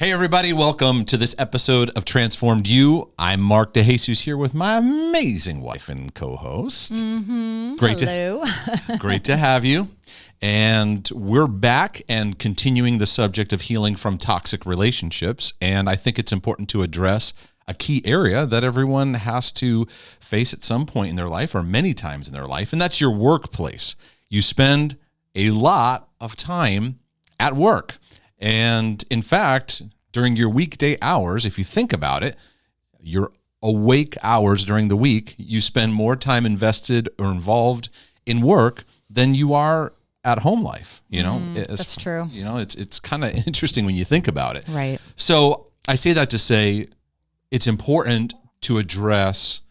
Hey everybody, welcome to this episode of Transformed You. I'm Mark DeJesus here with my amazing wife and co-host. Hello. Great to have you. And we're back and continuing the subject of healing from toxic relationships. And I think it's important to address a key area that everyone has to face at some point in their life or many times in their life, and that's your workplace. You spend a lot of time at work. And in fact, during your weekday hours, if you think about it, your awake hours during the week, you spend more time invested or involved in work than you are at home life. You know, that's true. You know, it's kind of interesting when you think about it. Right. So I say that to say it's important to address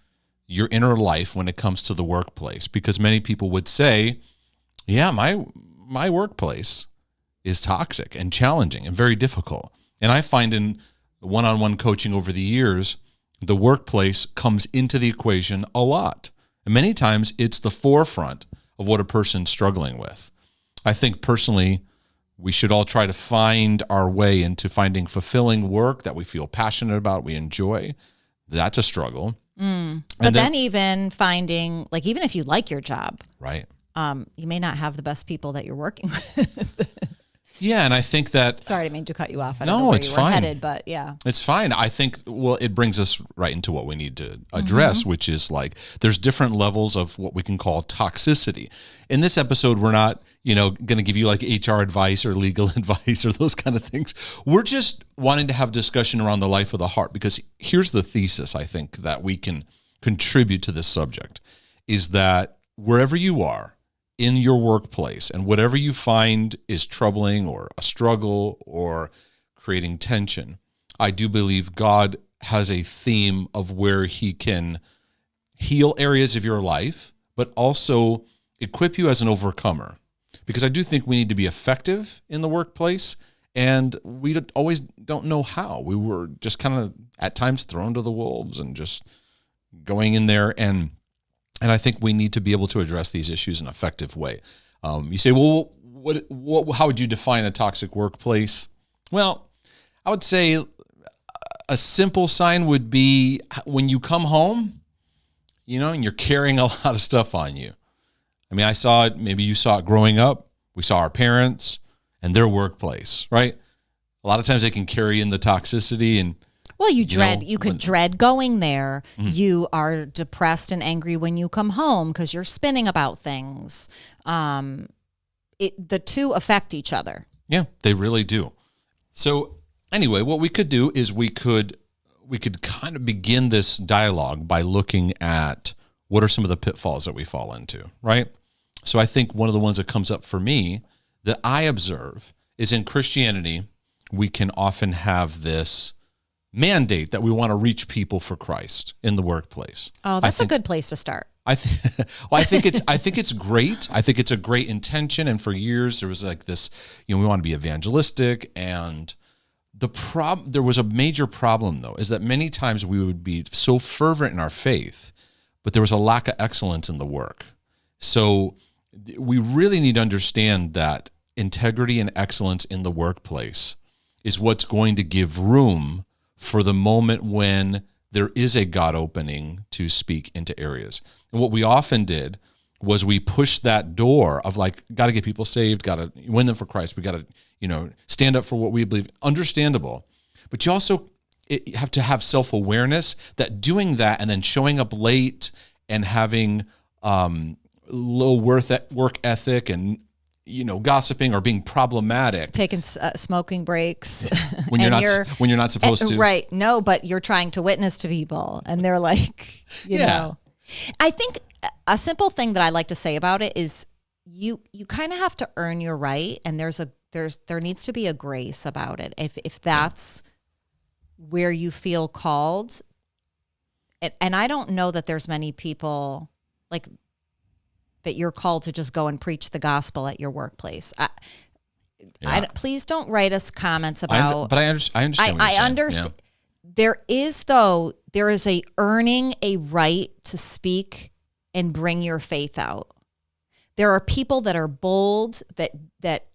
your inner life when it comes to the workplace, because many people would say, yeah, my workplace is toxic and challenging and very difficult. And I find in one-on-one coaching over the years, the workplace comes into the equation a lot. And many times it's the forefront of what a person's struggling with. I think personally, we should all try to find our way into finding fulfilling work that we feel passionate about, we enjoy. That's a struggle. But then even finding, like, even if you like your job, right? You may not have the best people that you're working with. Yeah, and I think that... Sorry, I didn't mean to cut you off. I don't know No, where it's you were fine. headed, but yeah. It's fine. I think, well, it brings us right into what we need to address, which is like there's different levels of what we can call toxicity. In this episode, we're not, going to give you like HR advice or legal advice or those kind of things. We're just wanting to have discussion around the life of the heart, because here's the thesis I think that we can contribute to this subject is that wherever you are, in your workplace, and whatever you find is troubling or a struggle or creating tension, I do believe God has a theme of where he can heal areas of your life, but also equip you as an overcomer. Because I do think we need to be effective in the workplace, and we always don't know how. We were just kind of at times thrown to the wolves and just going in there, and I think we need to be able to address these issues in an effective way. You say, well, how would you define a toxic workplace? Well, I would say a simple sign would be when you come home, and you're carrying a lot of stuff on you. I mean, I saw it, maybe you saw it growing up. We saw our parents and their workplace, right? A lot of times they can carry in the toxicity and well, you could dread going there. Mm-hmm. You are depressed and angry when you come home because you're spinning about things. The two affect each other. Yeah, they really do. So anyway, what we could do is we could kind of begin this dialogue by looking at what are some of the pitfalls that we fall into, right? So I think one of the ones that comes up for me that I observe is in Christianity, we can often have this mandate that we want to reach people for Christ in the workplace. Oh, that's a good place to start. I think it's great. I think it's a great intention. And for years there was like this, we want to be evangelistic, and there was a major problem though, is that many times we would be so fervent in our faith, but there was a lack of excellence in the work. So we really need to understand that integrity and excellence in the workplace is what's going to give room for the moment when there is a God opening to speak into areas. And what we often did was we pushed that door of like, got to get people saved, got to win them for Christ. We got to, stand up for what we believe. Understandable. But you also have to have self-awareness that doing that and then showing up late and having low work ethic and gossiping or being problematic, taking smoking breaks when you're not supposed to. Right? No, but you're trying to witness to people, and they're like, you know. I think a simple thing that I like to say about it is you kind of have to earn your right, and there needs to be a grace about it. If that's where you feel called, and I don't know that there's many people like that you're called to just go and preach the gospel at your workplace. Please don't write us comments about. But I understand. I understand. Yeah. There is a earning a right to speak and bring your faith out. There are people that are bold, that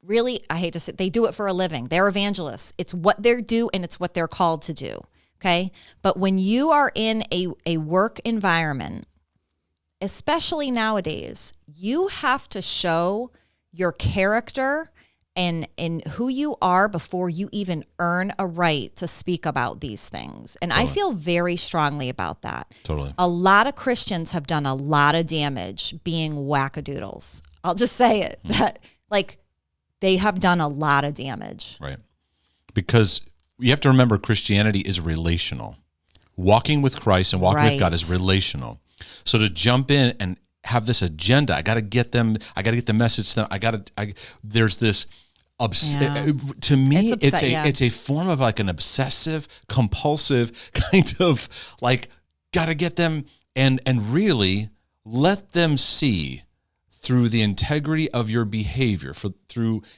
really, I hate to say, they do it for a living. They're evangelists. It's what they do and it's what they're called to do. Okay. But when you are in a work environment, especially nowadays, you have to show your character and who you are before you even earn a right to speak about these things. And totally. I feel very strongly about that. Totally. A lot of Christians have done a lot of damage being wackadoodles. I'll just say it. That like they have done a lot of damage. Right. Because you have to remember Christianity is relational. Walking with Christ and walking with God is relational. So to jump in and have this agenda, I got to get the message to them. There's this, to me, it's a form of like an obsessive, compulsive kind of like, got to get them and really let them see through the integrity of your behavior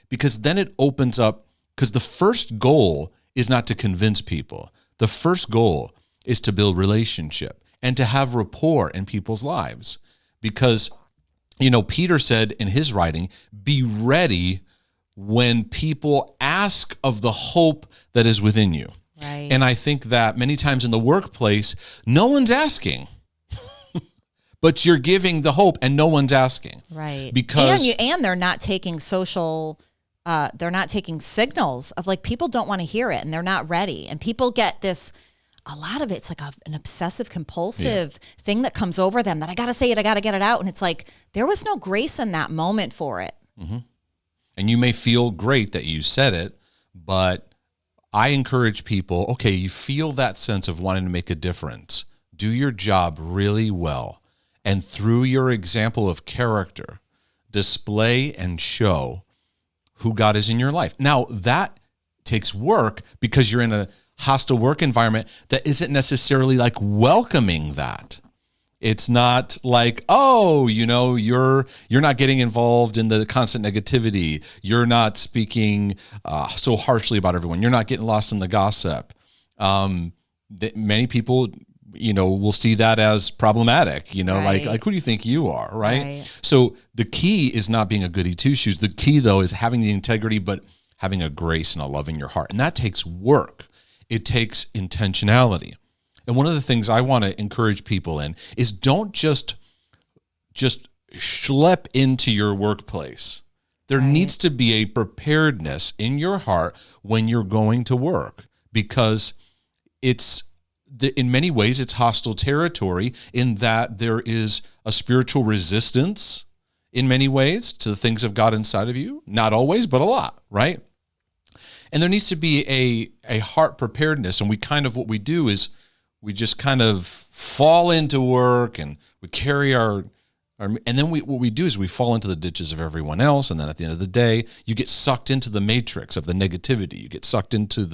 because then it opens up, because the first goal is not to convince people. The first goal is to build relationship and to have rapport in people's lives. Because, Peter said in his writing, be ready when people ask of the hope that is within you. Right. And I think that many times in the workplace, no one's asking, but you're giving the hope and no one's asking. Right. Because and they're not taking they're not taking signals of like, people don't want to hear it and they're not ready. And people get this, a lot of it's like an obsessive compulsive thing that comes over them that I got to say it, I got to get it out. And it's like, there was no grace in that moment for it. Mm-hmm. And you may feel great that you said it, but I encourage people, okay, you feel that sense of wanting to make a difference. Do your job really well. And through your example of character, display and show who God is in your life. Now, that takes work because you're in a hostile work environment that isn't necessarily like welcoming that. It's not like, oh, you're not getting involved in the constant negativity. You're not speaking so harshly about everyone. You're not getting lost in the gossip. Many people, will see that as problematic. Right. like who do you think you are, right? So the key is not being a goody two shoes. The key though is having the integrity, but having a grace and a love in your heart, and that takes work. It takes intentionality. And one of the things I want to encourage people in is don't just schlep into your workplace. There needs to be a preparedness in your heart when you're going to work, because in many ways it's hostile territory in that there is a spiritual resistance in many ways to the things of God inside of you. Not always, but a lot, right? And there needs to be a heart preparedness. And what we do is we just kind of fall into work and we carry and then what we do is we fall into the ditches of everyone else. And then at the end of the day, you get sucked into the matrix of the negativity. You get sucked into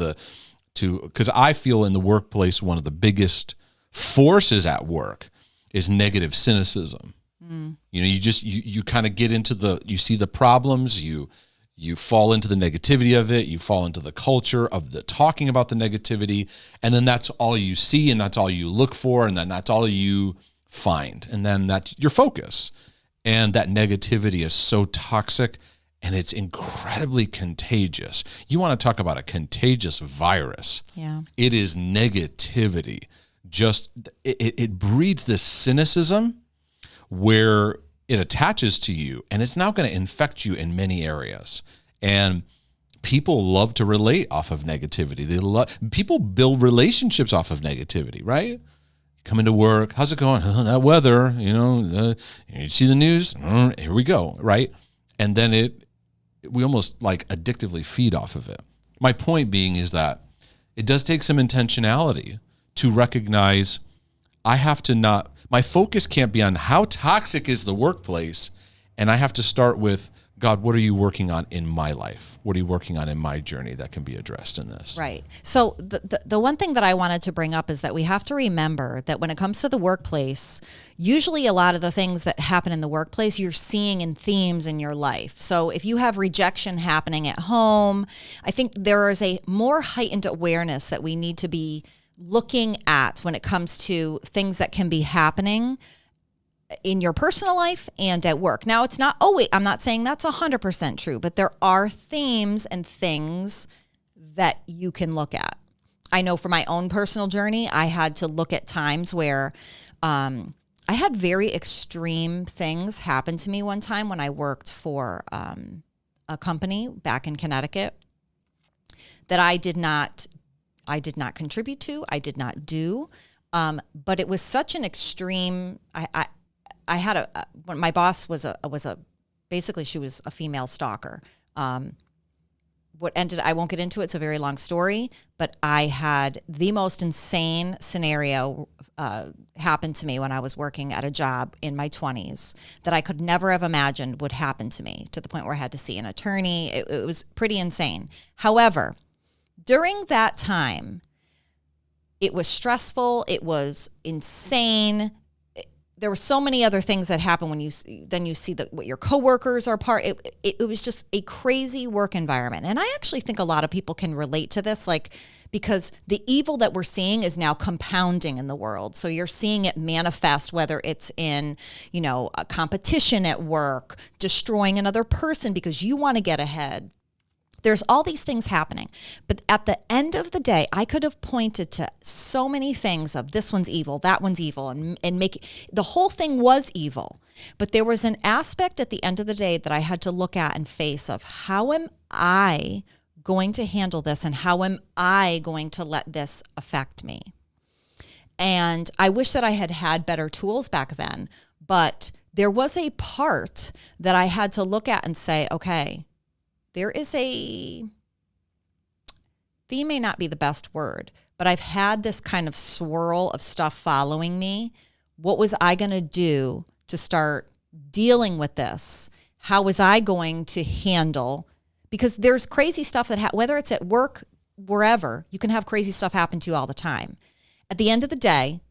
because I feel in the workplace, one of the biggest forces at work is negative cynicism. You kind of get into you see the problems, you fall into the negativity of it, you fall into the culture of the talking about the negativity, and then that's all you see and that's all you look for, and then that's all you find, and then that's your focus. And that negativity is so toxic and it's incredibly contagious. You want to talk about a contagious virus. Yeah. It is negativity. It breeds this cynicism where it attaches to you, and it's now going to infect you in many areas. And people love to relate off of negativity. People build relationships off of negativity, right? Come into work, how's it going? That weather, you see the news, here we go, right? And then we almost like addictively feed off of it. My point being is that it does take some intentionality to recognize my focus can't be on how toxic is the workplace, and I have to start with, God, what are you working on in my life? What are you working on in my journey that can be addressed in this? Right. So the one thing that I wanted to bring up is that we have to remember that when it comes to the workplace, usually a lot of the things that happen in the workplace, you're seeing in themes in your life. So if you have rejection happening at home, I think there is a more heightened awareness that we need to be looking at when it comes to things that can be happening in your personal life and at work. Now, it's not, I'm not saying that's 100% true, but there are themes and things that you can look at. I know for my own personal journey, I had to look at times where I had very extreme things happen to me one time when I worked for a company back in Connecticut that I did not contribute to, I did not do, but it was such an extreme. I had when my boss was basically she was a female stalker. I won't get into it. It's a very long story, but I had the most insane scenario happen to me when I was working at a job in my 20s that I could never have imagined would happen to me, to the point where I had to see an attorney. It was pretty insane. However, during that time, it was stressful. It was insane. There were so many other things that happen when you see what your coworkers are part. It was just a crazy work environment. And I actually think a lot of people can relate to this, because the evil that we're seeing is now compounding in the world. So you're seeing it manifest, whether it's in, a competition at work, destroying another person because you want to get ahead. There's all these things happening. But at the end of the day, I could have pointed to so many things of this one's evil, that one's evil, and make the whole thing was evil. But there was an aspect at the end of the day that I had to look at and face of how am I going to handle this and how am I going to let this affect me? And I wish that I had had better tools back then, but there was a part that I had to look at and say, okay, there is theme may not be the best word, but I've had this kind of swirl of stuff following me. What was I going to do to start dealing with this? How was I going to handle? Because there's crazy stuff that, whether it's at work, wherever, you can have crazy stuff happen to you all the time. At the end of the day,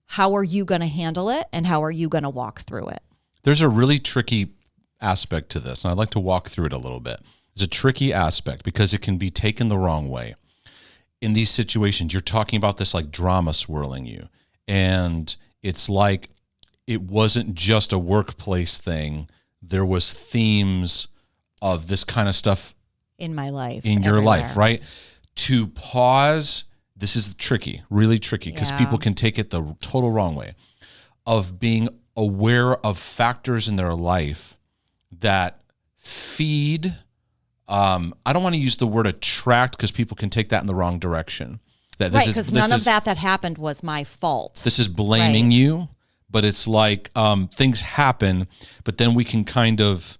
how are you going to handle it and how are you going to walk through it? There's a really tricky aspect to this, and I'd like to walk through it a little bit. It's a tricky aspect because it can be taken the wrong way. In these situations, you're talking about this like drama swirling you. And it's like it wasn't just a workplace thing. There was themes of this kind of stuff in my life, in your life, right? To pause, this is tricky, really tricky, because people can take it the total wrong way, of being aware of factors in their life that feed, I don't want to use the word attract because people can take that in the wrong direction. Right, because none of that happened was my fault. This is blaming you, but it's like things happen, but then we can kind of,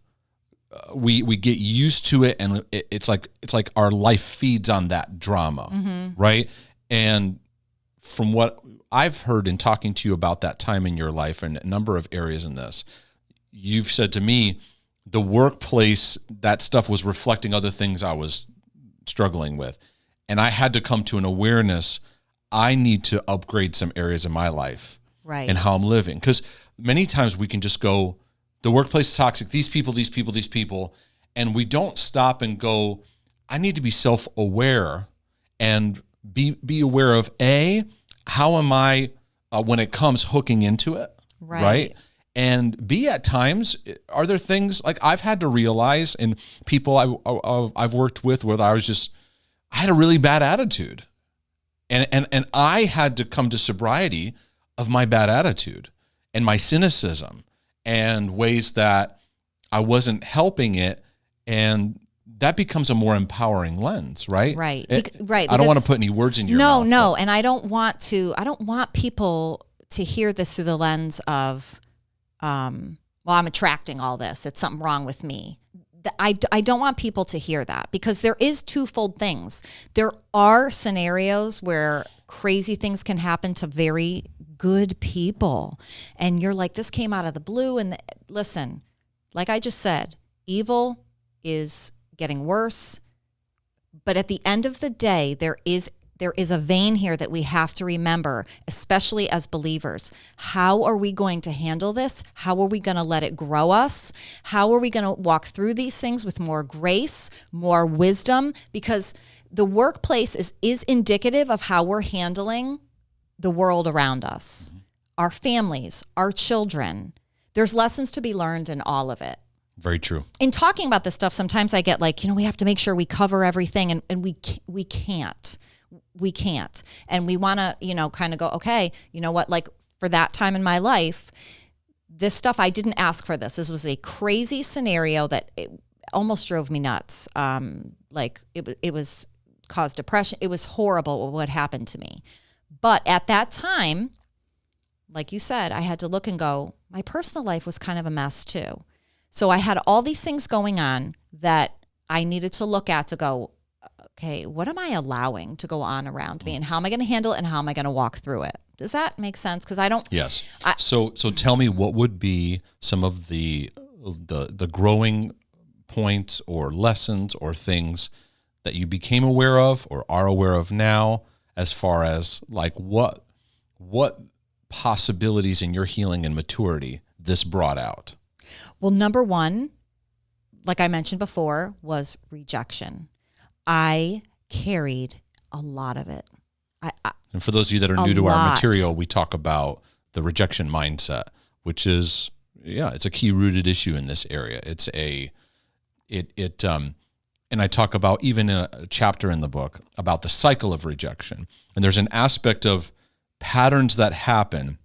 we get used to it, and it's like our life feeds on that drama, right? And from what I've heard in talking to you about that time in your life and a number of areas in this, you've said to me, the workplace, that stuff was reflecting other things I was struggling with. And I had to come to an awareness, I need to upgrade some areas in my life and how I'm living. Because many times we can just go, the workplace is toxic, these people, and we don't stop and go, I need to be self-aware and be aware of, how am I, when it comes, hooking into it, right? And B, at times, are there things like I've had to realize in people I've worked with where I had a really bad attitude. And I had to come to sobriety of my bad attitude and my cynicism and ways that I wasn't helping it. And that becomes a more empowering lens, right? Right. I don't want to put any words in your mouth. No. And I don't want people to hear this through the lens of, I'm attracting all this. It's something wrong with me. I don't want people to hear that, because there is twofold things. There are scenarios where crazy things can happen to very good people. And you're like, this came out of the blue. And listen, like I just said, evil is getting worse. But at the end of the day, there is a vein here that we have to remember, especially as believers. How are we going to handle this? How are we going to let it grow us? How are we going to walk through these things with more grace, more wisdom? Because the workplace is indicative of how we're handling the world around us. our families, our children. There's lessons to be learned in all of it. Very true. In talking about this stuff, sometimes I get like, we have to make sure we cover everything, and we can't. We can't. And we want to, kind of go, okay, you know what, like for that time in my life, this stuff, I didn't ask for this. This was a crazy scenario that it almost drove me nuts. Like it was caused depression. It was horrible what happened to me. But at that time, like you said, I had to look and go, my personal life was kind of a mess too. So I had all these things going on that I needed to look at to go, okay, what am I allowing to go on around me, and how am I going to handle it, and how am I going to walk through it? Does that make sense? Because I don't. Yes. So tell me, what would be some of the growing points or lessons or things that you became aware of or are aware of now, as far as like what possibilities in your healing and maturity this brought out? Well, number one, like I mentioned before, was rejection. I carried a lot of it. And for those of you that are new to our material, we talk about the rejection mindset, which is, it's a key rooted issue in this area. And I talk about, even in a chapter in the book, about the cycle of rejection. And there's an aspect of patterns that happen,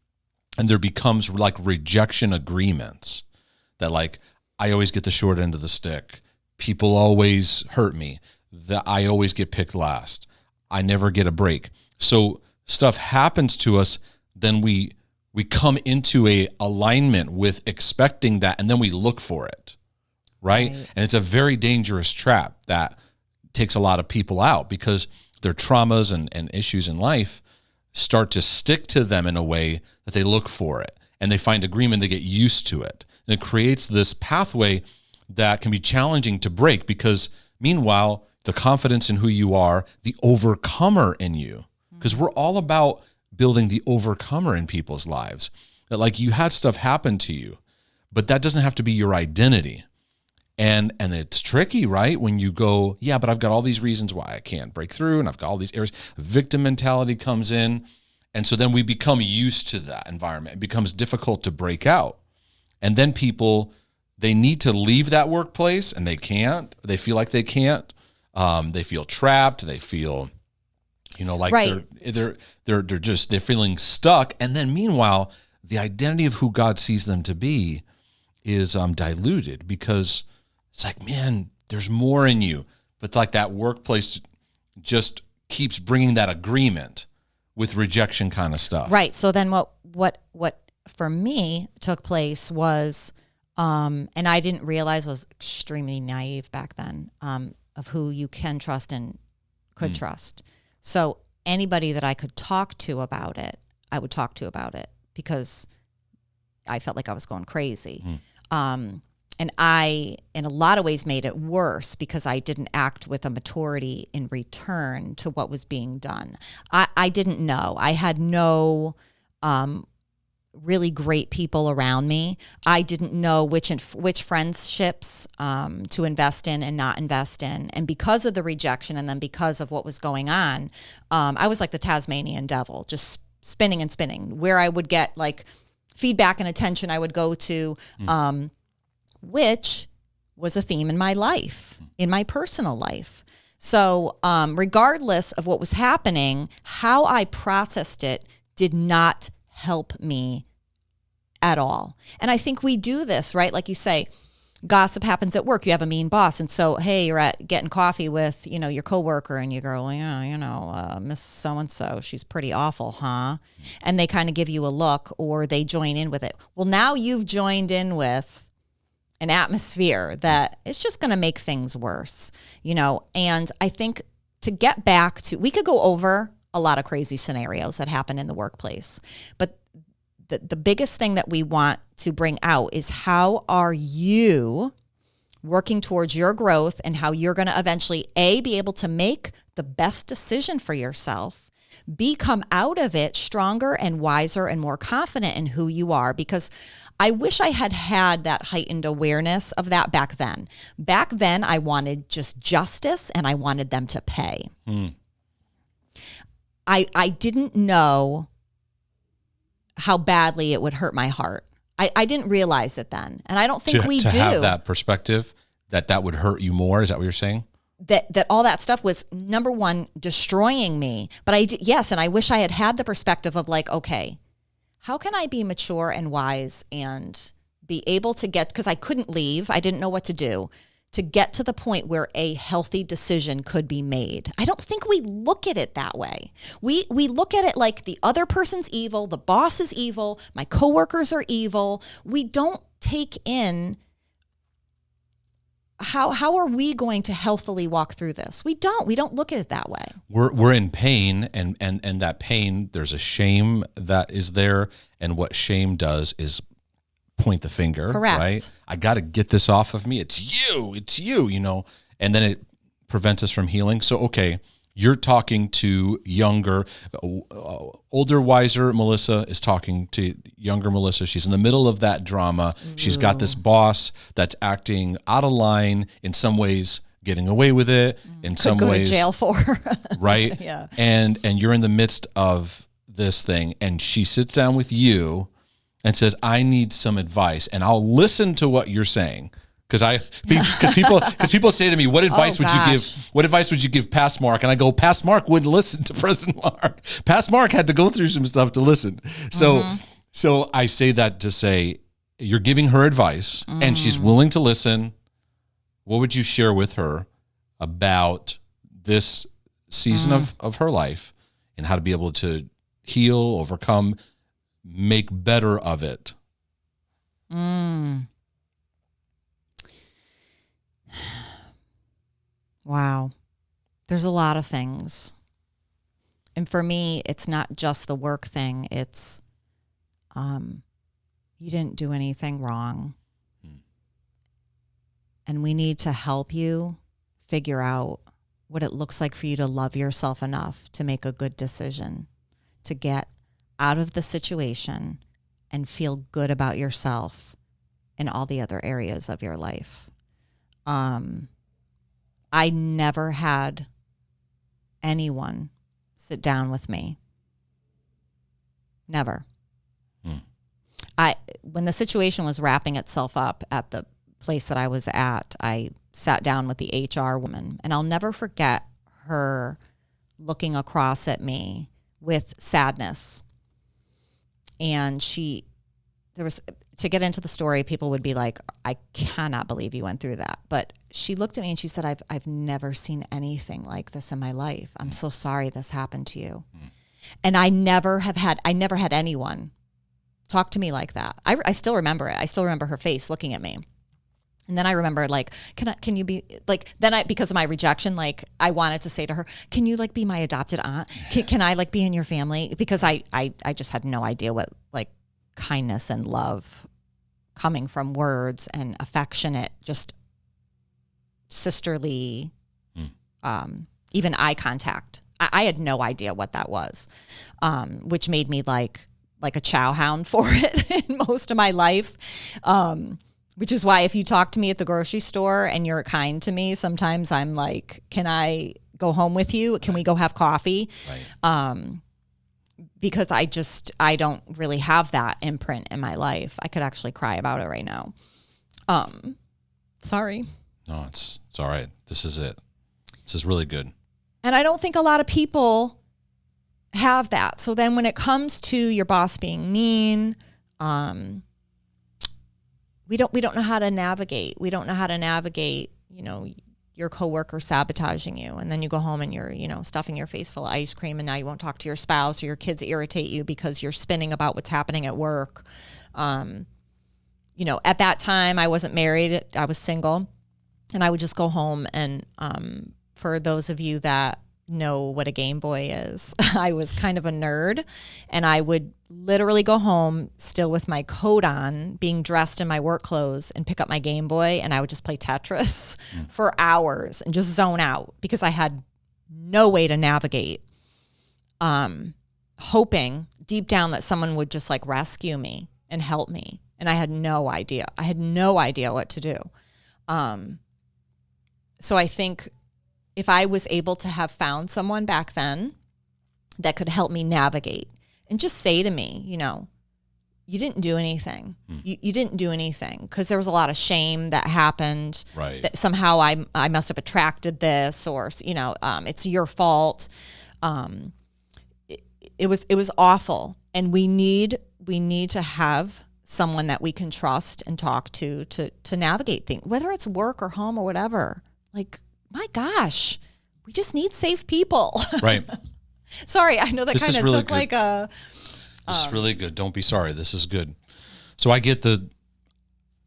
and there becomes like rejection agreements that, like, I always get the short end of the stick. People always hurt me. That I always get picked last. I never get a break. So stuff happens to us, then we come into a alignment with expecting that, and then we look for it, right? And it's a very dangerous trap that takes a lot of people out, because their traumas and issues in life start to stick to them in a way that they look for it, and they find agreement, they get used to it. And it creates this pathway that can be challenging to break, because meanwhile, the confidence in who you are, the overcomer in you, because we're all about building the overcomer in people's lives. That, like, you had stuff happen to you, but that doesn't have to be your identity. And it's tricky, right? When you go, yeah, but I've got all these reasons why I can't break through, and I've got all these areas. Victim mentality comes in, and so then we become used to that environment. It becomes difficult to break out. And then people, they need to leave that workplace, and they can't. They feel like they can't. They feel trapped. They feel, like right. they're feeling stuck. And then meanwhile, the identity of who God sees them to be is diluted, because it's like, man, there's more in you. But like that workplace just keeps bringing that agreement with rejection kind of stuff. Right. So then what for me took place was, and I didn't realize, was extremely naive back then, of who you can trust and could trust. So anybody that I could talk to about it, I would talk to about it, because I felt like I was going crazy. And I, in a lot of ways, made it worse, because I didn't act with a maturity in return to what was being done. I didn't know. I had no really great people around me. I didn't know which friendships to invest in and not invest in. And because of the rejection, and then because of what was going on, I was like the Tasmanian devil, just spinning and spinning. Where I would get like feedback and attention, I would go to, which was a theme in my life, in my personal life. So regardless of what was happening, how I processed it did not help me at all. And I think we do this, right? Like you say, gossip happens at work. You have a mean boss. And so, hey, you're at getting coffee with, your coworker, and you go, well, yeah, Miss So-and-so, she's pretty awful, huh? And they kind of give you a look, or they join in with it. Well, now you've joined in with an atmosphere that is just going to make things worse, And I think to get back to, we could go over a lot of crazy scenarios that happen in the workplace, but the biggest thing that we want to bring out is, how are you working towards your growth, and how you're going to eventually, A, be able to make the best decision for yourself, B, come out of it stronger and wiser and more confident in who you are. Because I wish I had had that heightened awareness of that back then. Back then, I wanted just justice, and I wanted them to pay. I didn't know how badly it would hurt my heart. I didn't realize it then. And I don't think we do. To have that perspective that would hurt you more. Is that what you're saying? That all that stuff was, number one, destroying me. But yes, and I wish I had the perspective of like, okay, how can I be mature and wise and be able to get, because I couldn't leave, I didn't know what to do, to get to the point where a healthy decision could be made. I don't think we look at it that way. We look at it like the other person's evil, the boss is evil, my coworkers are evil. We don't take in how are we going to healthily walk through this? We don't look at it that way. We're in pain, and that pain, there's a shame that is there, and what shame does is point the finger. Correct. Right? I got to get this off of me. It's you, and then it prevents us from healing. So, okay, you're talking to older, wiser Melissa is talking to younger Melissa. She's in the middle of that drama. Ooh. She's got this boss that's acting out of line, in some ways getting away with it, in some ways go to jail for. Right? Yeah. And you're in the midst of this thing, and she sits down with you and says, I need some advice, and I'll listen to what you're saying. Because people say to me, what advice would you give? What advice would you give past Mark? And I go, past Mark wouldn't listen to present Mark. Past Mark had to go through some stuff to listen. So I say that to say, you're giving her advice, and she's willing to listen. What would you share with her about this season of her life, and how to be able to heal, overcome, make better of it? Wow. There's a lot of things. And for me, it's not just the work thing. It's, you didn't do anything wrong. And we need to help you figure out what it looks like for you to love yourself enough to make a good decision, to get out of the situation and feel good about yourself in all the other areas of your life. I never had anyone sit down with me. Never. When the situation was wrapping itself up at the place that I was at, I sat down with the HR woman, and I'll never forget her looking across at me with sadness. And to get into the story, people would be like, I cannot believe you went through that. But she looked at me and she said, I've never seen anything like this in my life. I'm so sorry this happened to you. And I never had anyone talk to me like that. I still remember it. I still remember her face looking at me. And then I remember, like, can you be like, because of my rejection, like, I wanted to say to her, can you like be my adopted aunt? Can I like be in your family? Because I just had no idea what like kindness and love coming from words and affectionate, just sisterly, even eye contact. I had no idea what that was, which made me like a chow hound for it in most of my life. Which is why if you talk to me at the grocery store and you're kind to me, sometimes I'm like, can I go home with you? Can we go have coffee? Right. Because I don't really have that imprint in my life. I could actually cry about it right now. Sorry. No, it's all right. This is it. This is really good. And I don't think a lot of people have that. So then when it comes to your boss being mean, we don't know how to navigate. We don't know how to navigate, your coworker sabotaging you. And then you go home and you're, stuffing your face full of ice cream, and now you won't talk to your spouse, or your kids irritate you because you're spinning about what's happening at work. At that time I wasn't married. I was single, and I would just go home and, for those of you that know what a Game Boy is, I was kind of a nerd, and I would literally go home still with my coat on, being dressed in my work clothes, and pick up my Game Boy, and I would just play Tetris for hours and just zone out because I had no way to navigate, hoping deep down that someone would just like rescue me and help me. And I had no idea. I had no idea what to do. So I think if I was able to have found someone back then that could help me navigate and just say to me, you didn't do anything. You didn't do anything because there was a lot of shame that happened. Right. That somehow I must have attracted this, or it's your fault. It was awful, and we need to have someone that we can trust and talk to navigate things, whether it's work or home or whatever. Like, my gosh, we just need safe people. Right. Sorry, I know that kind of took good. like a. This is really good. Don't be sorry. This is good. So I get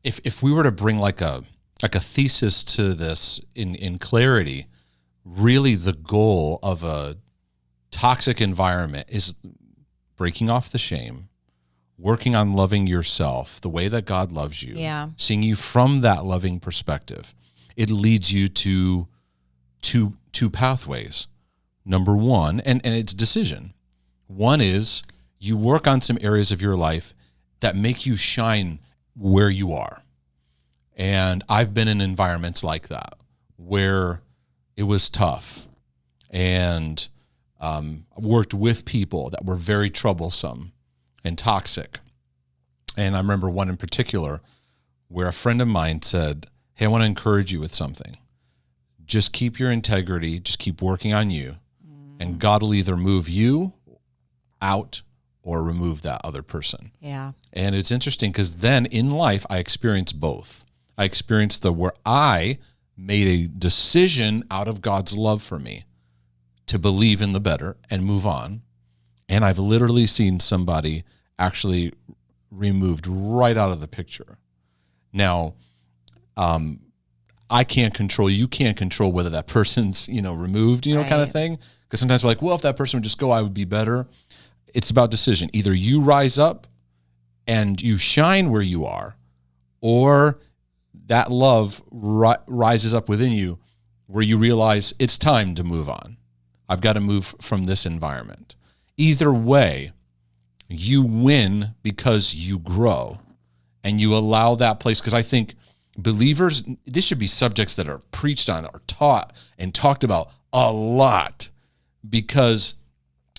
if we were to bring like a thesis to this in clarity, really the goal of a toxic environment is breaking off the shame, working on loving yourself the way that God loves you, seeing you from that loving perspective. It leads you to two pathways. Number one, and it's decision. One is you work on some areas of your life that make you shine where you are. And I've been in environments like that where it was tough, and worked with people that were very troublesome and toxic. And I remember one in particular where a friend of mine said, "Hey, I want to encourage you with something. Just keep your integrity, just keep working on you, and God will either move you out or remove that other person." Yeah. And it's interesting because then in life, I experienced both. I experienced where I made a decision out of God's love for me to believe in the better and move on. And I've literally seen somebody actually removed right out of the picture. Now, I can't control, you can't control whether that person's, removed, right. kind of thing. Because sometimes we're like, well, if that person would just go, I would be better. It's about decision. Either you rise up and you shine where you are, or that love rises up within you where you realize it's time to move on. I've got to move from this environment. Either way, you win because you grow and you allow that place. Because I think believers, this should be subjects that are preached on or taught and talked about a lot, because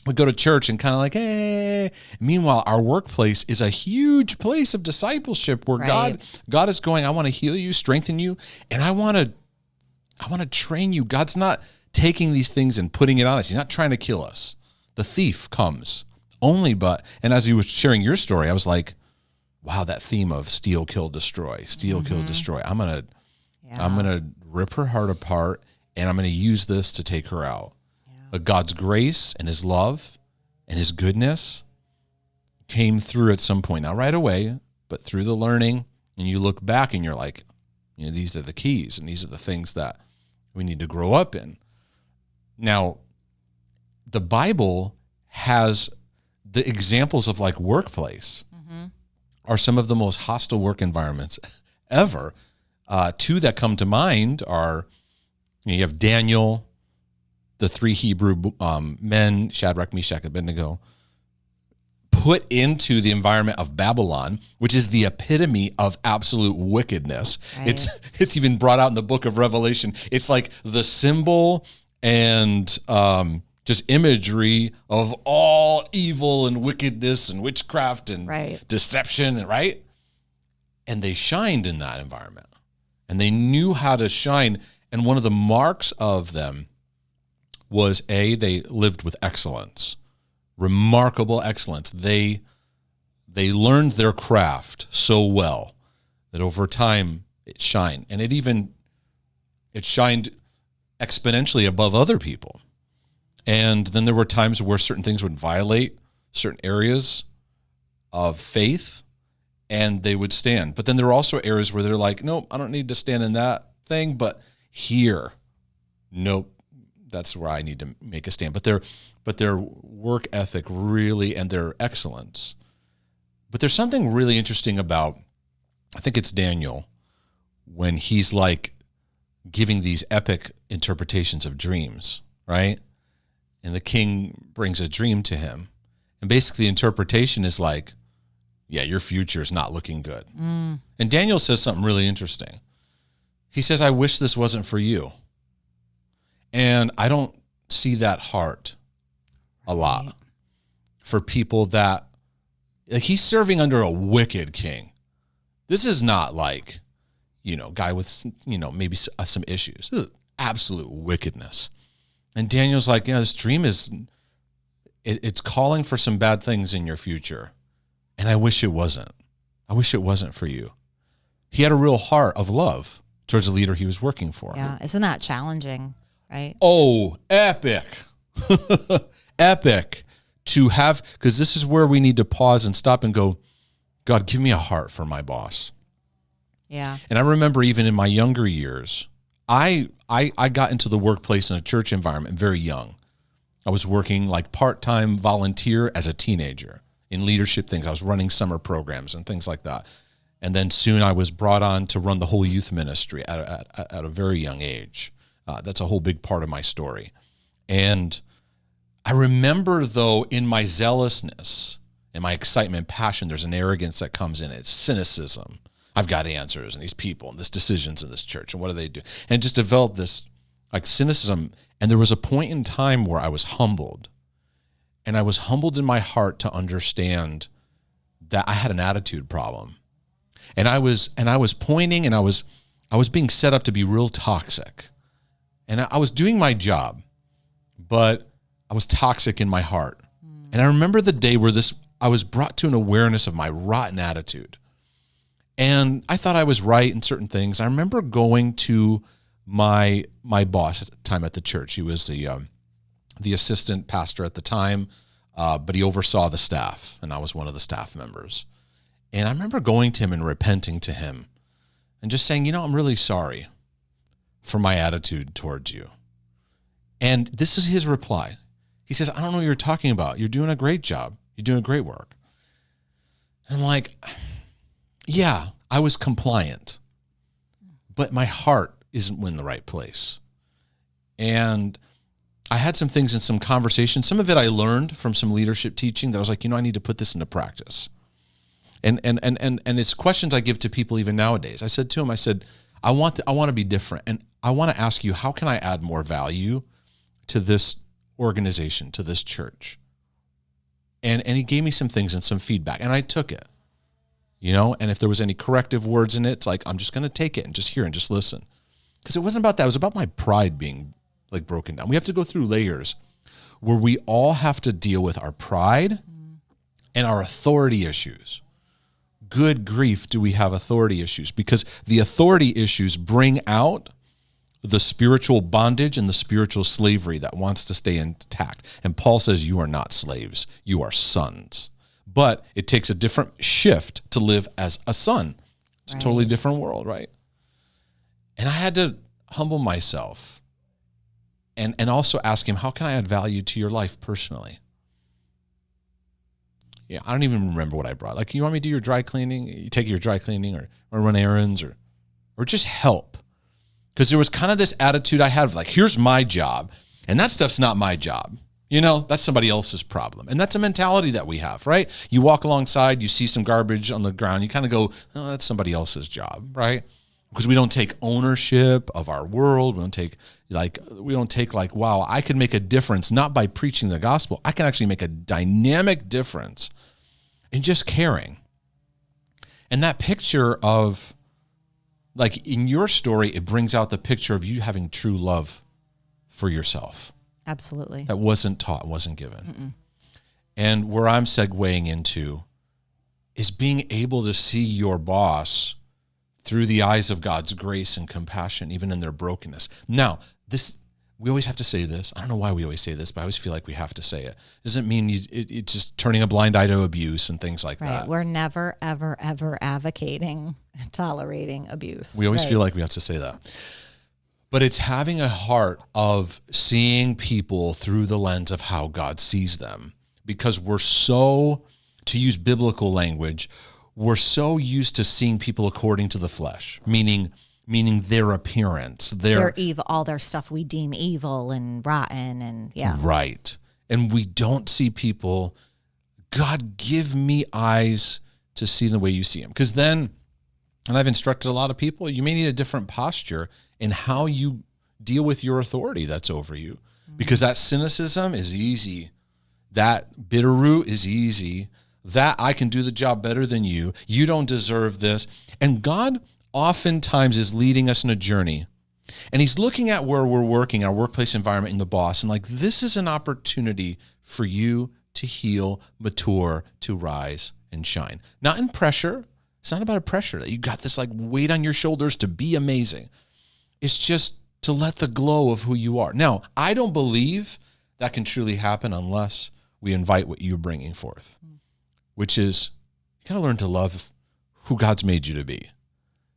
we go to church and kind of like, hey. Meanwhile, our workplace is a huge place of discipleship where right. God is going, I want to heal you, strengthen you, and I want to train you. God's not taking these things and putting it on us. He's not trying to kill us. The thief comes and as you were sharing your story, I was like, wow, that theme of steal, kill, destroy, steal, kill, destroy. I'm going to rip her heart apart, and I'm going to use this to take her out. But God's grace and his love and his goodness came through at some point. Not right away, but through the learning. And you look back and you're like, these are the keys and these are the things that we need to grow up in. Now, the Bible has the examples of like workplace are some of the most hostile work environments ever. Two that come to mind are, you have Daniel, the three Hebrew men, Shadrach, Meshach, and Abednego, put into the environment of Babylon, which is the epitome of absolute wickedness. Right. It's even brought out in the book of Revelation. It's like the symbol and just imagery of all evil and wickedness and witchcraft and deception, right? And they shined in that environment. And they knew how to shine. And one of the marks of them was they lived with excellence, remarkable excellence. They learned their craft so well that over time it shined, and it shined exponentially above other people. And then there were times where certain things would violate certain areas of faith, and they would stand. But then there were also areas where they're like, nope, I don't need to stand in that thing, but here, nope. That's where I need to make a stand. But their work ethic really, and their excellence. But there's something really interesting about, I think it's Daniel, when he's like giving these epic interpretations of dreams, right? And the king brings a dream to him. And basically the interpretation is like, yeah, your future is not looking good. And Daniel says something really interesting. He says, I wish this wasn't for you. And I don't see that heart a lot for people that Like, he's serving under a wicked king. This is not like, guy with, maybe some issues. This is absolute wickedness. And Daniel's like, this dream it's calling for some bad things in your future. And I wish it wasn't. I wish it wasn't for you. He had a real heart of love towards the leader he was working for. Yeah, isn't that challenging, right? Oh, epic. Epic to have, because this is where we need to pause and stop and go, God, give me a heart for my boss. Yeah. And I remember even in my younger years, I got into the workplace in a church environment very young. I was working like part-time volunteer as a teenager in leadership things. I was running summer programs and things like that. And then soon I was brought on to run the whole youth ministry at a very young age. That's a whole big part of my story. And I remember, though, in my zealousness and my excitement, passion, there's an arrogance that comes in. It's cynicism. I've got answers, and these people, and these decisions in this church, and what do they do? And it just developed this like cynicism. And there was a point in time where I was humbled. And I was humbled in my heart to understand that I had an attitude problem. And I was pointing, and I was being set up to be real toxic. And I was doing my job, but I was toxic in my heart. And I remember the day where I was brought to an awareness of my rotten attitude. And I thought I was right in certain things. I remember going to my boss at the time at the church. He was the assistant pastor at the time, but he oversaw the staff, and I was one of the staff members. And I remember going to him and repenting to him and just saying, I'm really sorry for my attitude towards you. And this is his reply. He says, I don't know what you're talking about. You're doing a great job. You're doing great work. And I'm like, yeah, I was compliant, but my heart isn't in the right place. And I had some things in some conversations. Some of it I learned from some leadership teaching that I was like, I need to put this into practice. And it's questions I give to people even nowadays. I said to him, I want to be different. And I want to ask you, how can I add more value to this organization, to this church? And he gave me some things and some feedback, and I took it, and if there was any corrective words in it, it's like, I'm just going to take it and just hear and just listen. Because it wasn't about that. It was about my pride being like broken down. We have to go through layers where we all have to deal with our pride and our authority issues. Good grief, do we have authority issues? Because the authority issues bring out the spiritual bondage and the spiritual slavery that wants to stay intact. And Paul says, you are not slaves, you are sons. But it takes a different shift to live as a son. It's a totally different world, right? And I had to humble myself and also ask him, how can I add value to your life personally? Yeah, I don't even remember what I brought. Like, you want me to do your dry cleaning? You take your dry cleaning or run errands or just help. Because there was kind of this attitude I had of like, here's my job, and that stuff's not my job. That's somebody else's problem. And that's a mentality that we have, right? You walk alongside, you see some garbage on the ground, you kind of go, oh, that's somebody else's job, right? Because we don't take ownership of our world. We don't take like, wow, I can make a difference, not by preaching the gospel. I can actually make a dynamic difference in just caring. And that picture of, like in your story, it brings out the picture of you having true love for yourself. Absolutely. That wasn't taught, wasn't given. Mm-mm. And where I'm segueing into is being able to see your boss through the eyes of God's grace and compassion, even in their brokenness. Now, we always have to say this. I don't know why we always say this, but I always feel like we have to say it. It doesn't mean it's just turning a blind eye to abuse and things like that. We're never, ever, ever advocating tolerating abuse. We always feel like we have to say that. But it's having a heart of seeing people through the lens of how God sees them. Because we're so, to use biblical language, we're so used to seeing people according to the flesh, meaning their appearance, their evil, all their stuff we deem evil and rotten, and yeah. Right. And we don't see people, God, give me eyes to see the way you see them. Because then, and I've instructed a lot of people, you may need a different posture in how you deal with your authority that's over you. Because that cynicism is easy. That bitter root is easy. that I can do the job better than you. You don't deserve this. And God oftentimes is leading us in a journey. And he's looking at where we're working, our workplace environment, and the boss, and like, this is an opportunity for you to heal, mature, to rise and shine. Not in pressure. It's not about a pressure that you got this like weight on your shoulders to be amazing. It's just to let the glow of who you are. Now, I don't believe that can truly happen unless we invite what you're bringing forth, which is you got to learn to love who God's made you to be,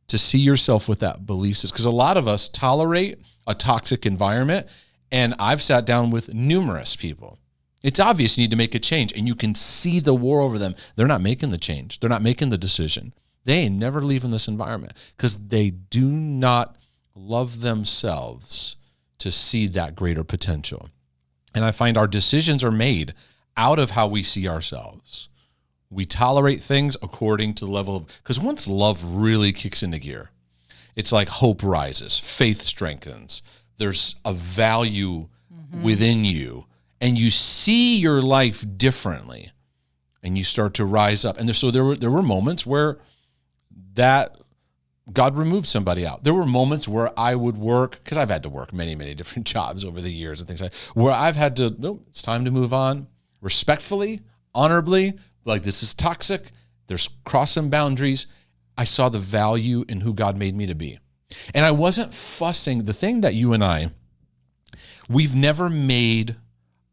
to see yourself with that belief system. Because a lot of us tolerate a toxic environment, and I've sat down with numerous people. It's obvious you need to make a change, and you can see the war over them. They're not making the change. They're not making the decision. They ain't never leaving this environment because they do not love themselves to see that greater potential. And I find our decisions are made out of how we see ourselves. We tolerate things according to the level of, because once love really kicks into gear, it's like hope rises, faith strengthens. There's a value within you, and you see your life differently, and you start to rise up. And there were moments where that God removed somebody out. There were moments where I would work, because I've had to work many, many different jobs over the years and things like that, where I've had to, no, it's time to move on, respectfully, honorably, like this is toxic. There's crossing boundaries. I saw the value in who God made me to be. And I wasn't fussing. The thing that you and we've never made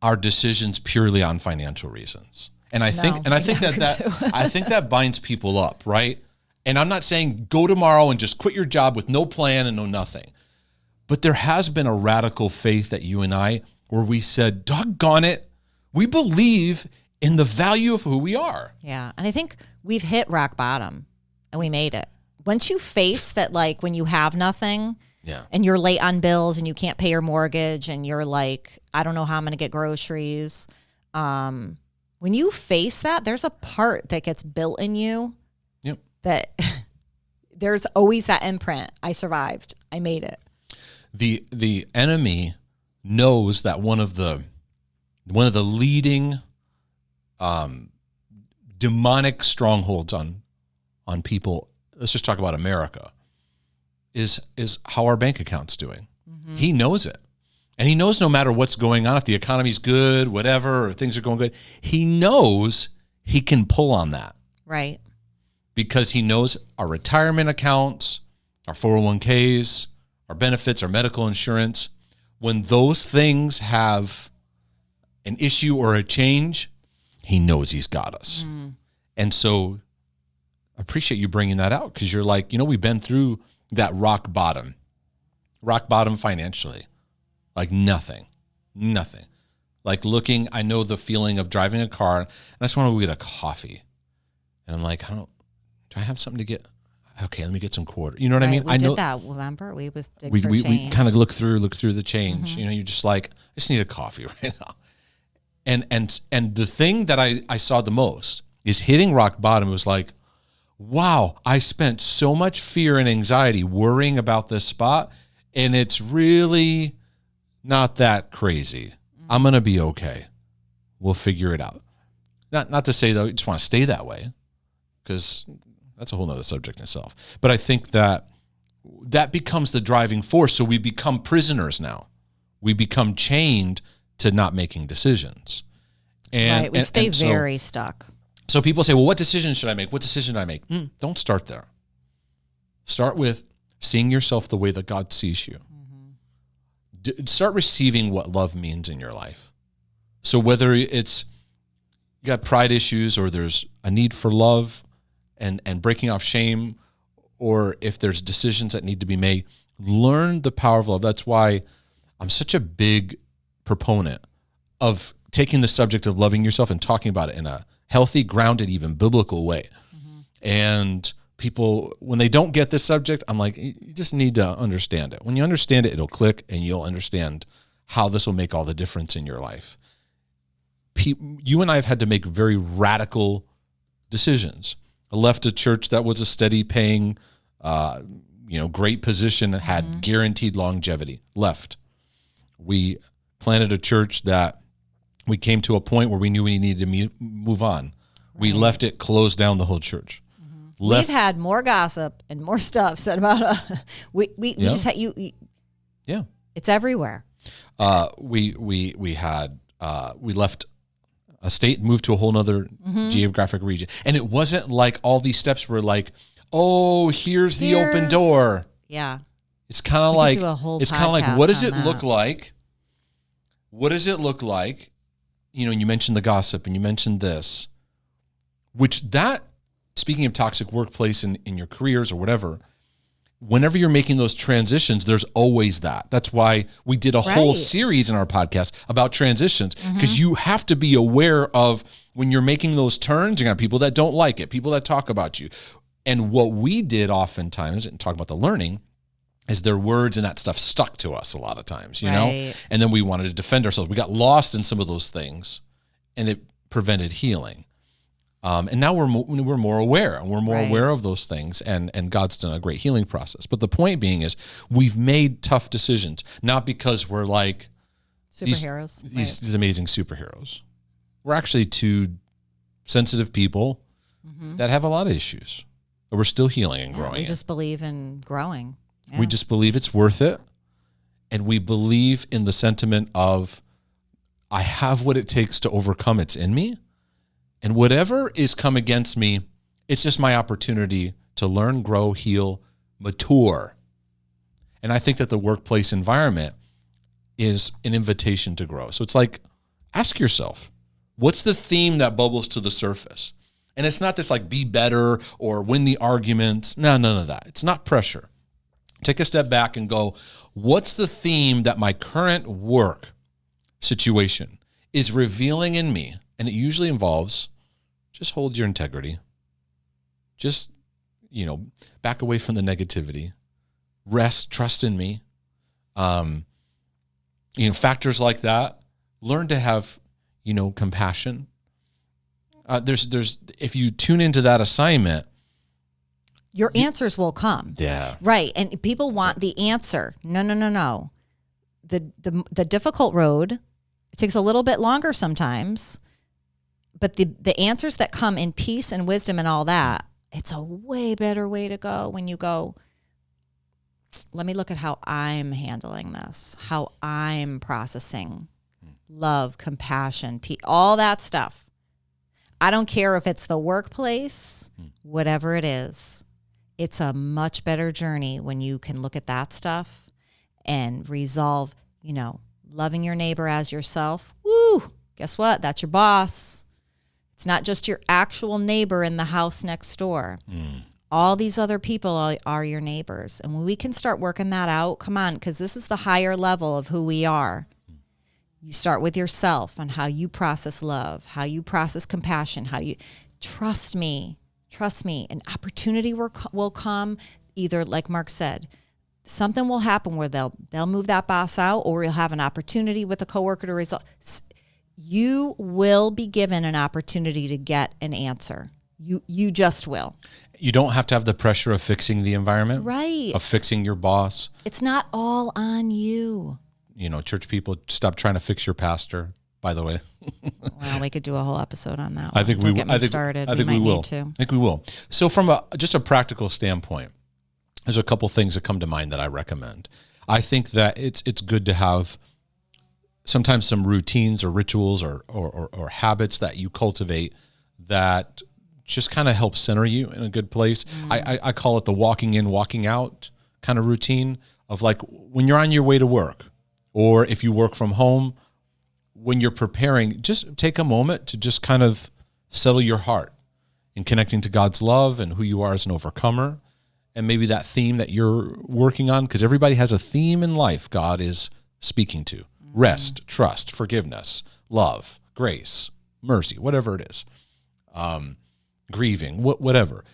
our decisions purely on financial reasons. And I think that binds people up, right? And I'm not saying go tomorrow and just quit your job with no plan and no nothing. But there has been a radical faith that you and I, where we said, doggone it, we believe in the value of who we are. Yeah. And I think we've hit rock bottom and we made it. Once you face that, like when you have nothing and you're late on bills and you can't pay your mortgage and you're like, I don't know how I'm going to get groceries. When you face that, there's a part that gets built in you that there's always that imprint. I survived. I made it. The enemy knows that one of the leading demonic strongholds on people, let's just talk about America, is how our bank account's doing. Mm-hmm. He knows it. And he knows no matter what's going on, if the economy's good, whatever, or things are going good, he knows he can pull on that. Right. Because he knows our retirement accounts, our 401ks, our benefits, our medical insurance, when those things have an issue or a change, he knows he's got us. Mm. And so I appreciate you bringing that out, because you're like, we've been through that rock bottom financially, like nothing. Like looking, I know the feeling of driving a car, and I just want to go get a coffee. And I'm like, do I have something to get? Okay, let me get some quarter. You know what I mean? We did that, remember? We kind of look through the change. Mm-hmm. You're just like, I just need a coffee right now. And the thing that I saw the most is hitting rock bottom. It was like, wow, I spent so much fear and anxiety worrying about this spot, and it's really not that crazy. Mm-hmm. I'm going to be okay. We'll figure it out. Not to say, though, you just want to stay that way, because that's a whole nother subject in itself. But I think that becomes the driving force. So we become prisoners now. We become chained to not making decisions. And we stay very stuck. So people say, well, what decision should I make? What decision should I make? Don't start there. Start with seeing yourself the way that God sees you. Mm-hmm. Start receiving what love means in your life. So whether it's you got pride issues, or there's a need for love and breaking off shame, or if there's decisions that need to be made, learn the power of love. That's why I'm such a big proponent of taking the subject of loving yourself and talking about it in a healthy, grounded, even biblical way. Mm-hmm. And people, when they don't get this subject, I'm like, you just need to understand it. When you understand it, it'll click, and you'll understand how this will make all the difference in your life. You and I have had to make very radical decisions. I left a church that was a steady paying, great position, had guaranteed longevity. Left. We planted a church that we came to a point where we knew we needed to move on. We left it closed down the whole church. We've had more gossip and more stuff said about us. We just had you. Yeah. It's everywhere. We left a state, moved to a whole nother geographic region. And it wasn't like all these steps were like, oh, here's the open door. Yeah. It's kind of like, what does it look like? What does it look like? You know, you mentioned the gossip and you mentioned this, speaking of toxic workplace in your careers or whatever, whenever you're making those transitions, there's always that. That's why we did a whole series in our podcast about transitions, because you have to be aware of when you're making those turns, you're going to have people that don't like it, people that talk about you. And what we did oftentimes, and talk about the learning, is their words and that stuff stuck to us a lot of times, you know? And then we wanted to defend ourselves. We got lost in some of those things, and it prevented healing. And now we're more aware, and we're more aware of those things, and God's done a great healing process. But the point being is we've made tough decisions, not because we're like superheroes, these amazing superheroes. We're actually two sensitive people that have a lot of issues, but we're still healing and growing. We just believe in growing. Yeah. We just believe it's worth it. And we believe in the sentiment of, I have what it takes to overcome. It's in me. And whatever is come against me, it's just my opportunity to learn, grow, heal, mature. And I think that the workplace environment is an invitation to grow. So it's like, ask yourself, what's the theme that bubbles to the surface? And it's not this like be better or win the argument. No, none of that. It's not pressure. Take a step back and go, what's the theme that my current work situation is revealing in me? And it usually involves just hold your integrity. Just, back away from the negativity. Rest, trust in me. Factors like that. Learn to have, compassion. There's if you tune into that assignment, your answers will come. Yeah. Right. And people want the answer. No. The difficult road, it takes a little bit longer sometimes. But the answers that come in peace and wisdom and all that, it's a way better way to go when you go, let me look at how I'm handling this, how I'm processing love, compassion, all that stuff. I don't care if it's the workplace, whatever it is. It's a much better journey when you can look at that stuff and resolve, loving your neighbor as yourself. Woo! Guess what? That's your boss. It's not just your actual neighbor in the house next door. All these other people are your neighbors. And when we can start working that out, come on, because this is the higher level of who we are. You start with yourself on how you process love, how you process compassion, how you trust me. An opportunity will come, either like Mark said, something will happen where they'll move that boss out, or you'll have an opportunity with a coworker to resolve. You will be given an opportunity to get an answer. You just will. You don't have to have the pressure of fixing the environment. Right. Of fixing your boss. It's not all on you. Church people, stop trying to fix your pastor, by the way. Well, we could do a whole episode on that. I think we will. Get me started. I think we will. I think we will. So from just a practical standpoint, there's a couple things that come to mind that I recommend. I think that it's good to have sometimes some routines or rituals or habits that you cultivate that just kind of help center you in a good place. I call it the walking in, walking out kind of routine of like when you're on your way to work, or if you work from home, when you're preparing, just take a moment to just kind of settle your heart in connecting to God's love and who you are as an overcomer. And maybe that theme that you're working on, because everybody has a theme in life God is speaking to. Rest, trust, forgiveness, love, grace, mercy, whatever it is. Grieving, whatever.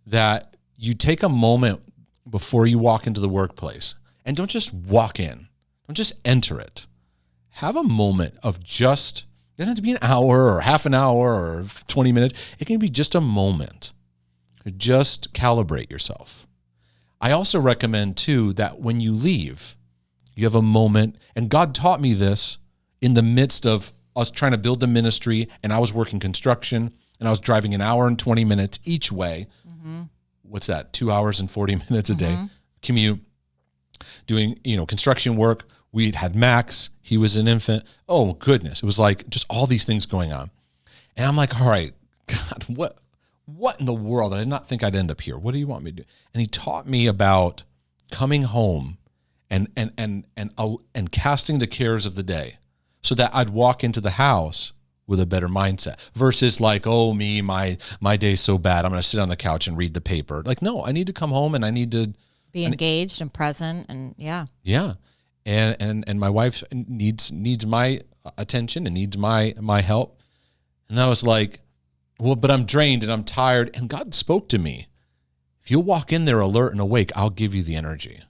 That you take a moment before you walk into the workplace, and don't just walk in. Don't just enter it. Have a moment of just, it doesn't have to be an hour or half an hour or 20 minutes. It can be just a moment. Just calibrate yourself. I also recommend, too, that when you leave, you have a moment, and God taught me this in the midst of us trying to build the ministry, and I was working construction, and I was driving an hour and 20 minutes each way. What's that? 2 hours and 40 minutes a day commute, doing, construction work. We had Max. He was an infant. Oh, goodness. It was like just all these things going on. And I'm like, all right, God, what in the world? I did not think I'd end up here. What do you want me to do? And he taught me about coming home and casting the cares of the day so that I'd walk into the house with a better mindset versus like, oh, my day's so bad, I'm going to sit on the couch and read the paper. Like, no, I need to come home and I need to be engaged and present and Yeah. And my wife needs my attention and needs my help. And I was like, well, but I'm drained and I'm tired. And God spoke to me. If you'll walk in there alert and awake, I'll give you the energy.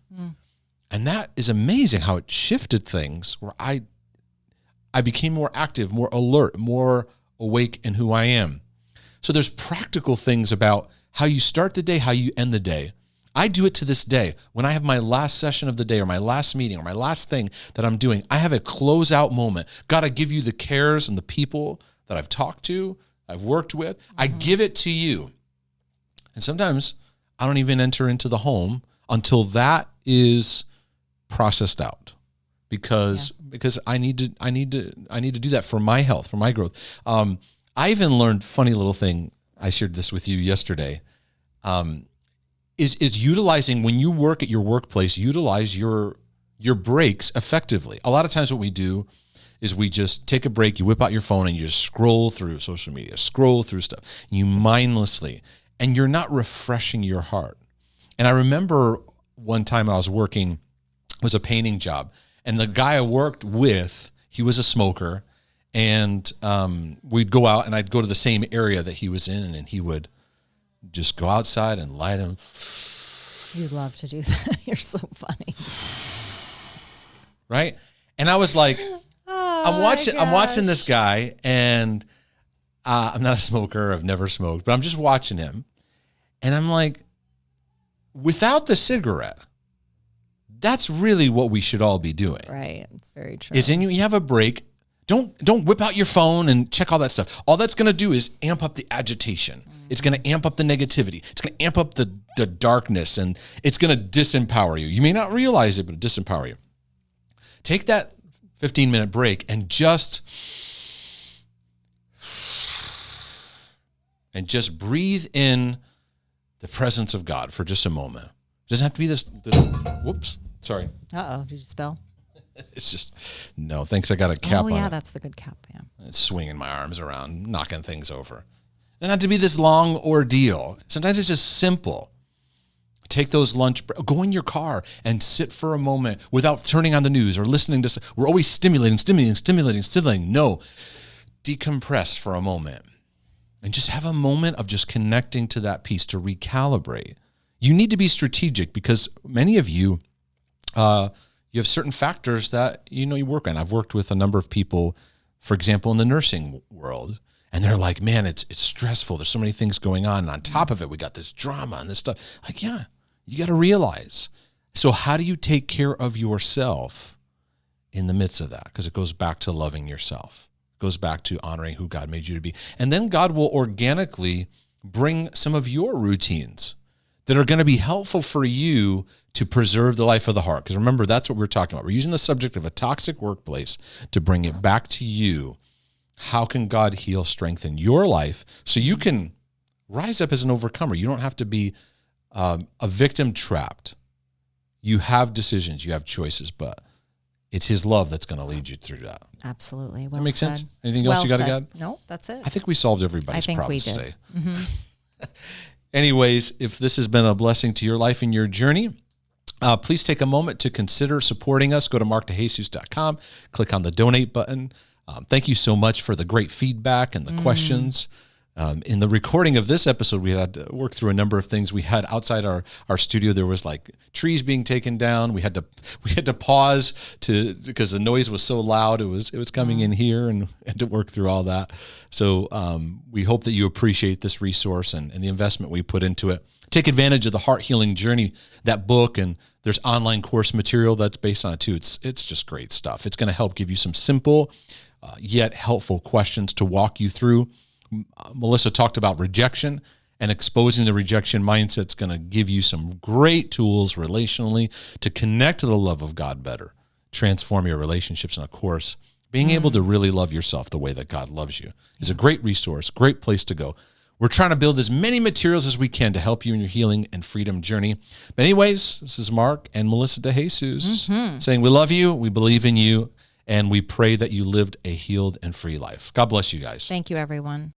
And that is amazing how it shifted things where I became more active, more alert, more awake in who I am. So there's practical things about how you start the day, how you end the day. I do it to this day. When I have my last session of the day or my last meeting or my last thing that I'm doing, I have a closeout moment. God, I give you the cares and the people that I've talked to, I've worked with. I give it to you. And sometimes I don't even enter into the home until that is processed out because I need to do that for my health, for my growth. I even learned funny little thing. I shared this with you yesterday. Is utilizing when you work at your workplace, utilize your breaks effectively. A lot of times what we do is we just take a break, you whip out your phone and you just scroll through social media, scroll through stuff, you mindlessly, and you're not refreshing your heart. And I remember one time I was working, it was a painting job, and the guy I worked with, he was a smoker, and we'd go out and I'd go to the same area that he was in, and he would just go outside and light him. You love to do that. You're so funny. Right? And I was like, I'm watching this guy, and I'm not a smoker. I've never smoked, but I'm just watching him. And I'm like, without the cigarette, that's really what we should all be doing. Right. It's very true. Is you have a break. Don't whip out your phone and check all that stuff. All that's going to do is amp up the agitation. It's going to amp up the negativity. It's going to amp up the darkness, and it's going to disempower you. You may not realize it, but it'll disempower you. Take that 15-minute break and just breathe in the presence of God for just a moment. It doesn't have to be this whoops, sorry. Uh-oh, did you spell? It's just, no, thanks. I got a cap on it. Oh, yeah, that's the good cap, yeah. It's swinging my arms around, knocking things over. It doesn't have to be this long ordeal. Sometimes it's just simple. Take those go in your car and sit for a moment without turning on the news or listening to, we're always stimulating. No, decompress for a moment and just have a moment of just connecting to that piece to recalibrate. You need to be strategic because many of you, you have certain factors that, you work on. I've worked with a number of people, for example, in the nursing world, and they're like, man, it's stressful. There's so many things going on. And on top of it, we got this drama and this stuff. Like, yeah, you got to realize. So how do you take care of yourself in the midst of that? Because it goes back to loving yourself. It goes back to honoring who God made you to be. And then God will organically bring some of your routines that are going to be helpful for you to preserve the life of the heart. Because remember, that's what we're talking about. We're using the subject of a toxic workplace to bring it back to you. How can God heal, strengthen your life so you can rise up as an overcomer? You don't have to be a victim trapped. You have decisions, you have choices, but it's His love that's going to lead you through that. Absolutely. Well Does that make said. sense? Anything else you got to add? No, that's it. I think we solved everybody's problems we did. today. Mm-hmm. Anyways, if this has been a blessing to your life and your journey, please take a moment to consider supporting us. Go to markdejesus.com, click on the donate button. Thank you so much for the great feedback and the questions. In the recording of this episode, we had to work through a number of things. We had outside our studio, there was like trees being taken down. We had to pause because the noise was so loud. It was coming in here, and had to work through all that. So we hope that you appreciate this resource and the investment we put into it. Take advantage of the Heart Healing Journey, that book, and there's online course material that's based on it too. It's just great stuff. It's going to help give you some simple yet helpful questions to walk you through Melissa talked about rejection, and exposing the rejection mindset is going to give you some great tools relationally to connect to the love of God better, transform your relationships, and of course, being able to really love yourself the way that God loves you is a great resource, great place to go. We're trying to build as many materials as we can to help you in your healing and freedom journey. But anyways, this is Mark and Melissa De Jesus saying we love you, we believe in you, and we pray that you lived a healed and free life. God bless you guys. Thank you, everyone.